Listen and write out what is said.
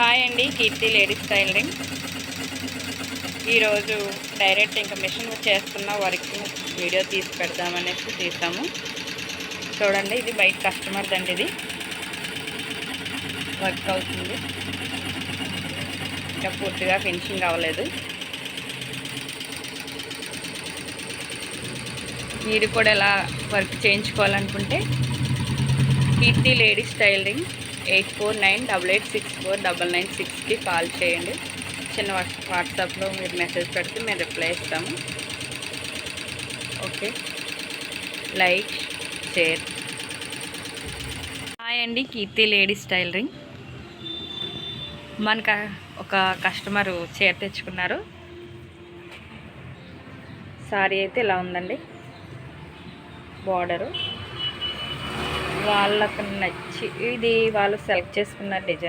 Hi అండి, కీర్తి ladies tailoring. ఈరోజు direct ఇంకా మిషన్ చేస్తున్న వర్క్ వీడియో తీసి పెడదామనేసి తీసాము. చూడండి, ఇది బయట కస్టమర్ దండి. ఇది వర్క్ అవుతుంది, ఇంకా పూర్తిగా ఫినిషింగ్ అవ్వలేదు. మీరు కూడా ఎలా వర్క్ చేయించుకోవాలనుకుంటే కీర్తి లేడీస్ టైలరింగ్ 8498864996కి కాల్ చేయండి. చిన్న వాట్సాప్లో మీరు మెసేజ్ పెడితే మేము రిప్లై ఇస్తాము. Okay, like, share. హాయ్ అండి, కీర్తి లేడీస్ టైలరింగ్. మనకు ఒక కస్టమరు చీర తెచ్చుకున్నారు. సారీ అయితే ఇలా ఉందండి, బార్డరు వాళ్ళకు నచ్చి ఇది వాళ్ళు సెలెక్ట్ చేసుకున్న డిజైన్.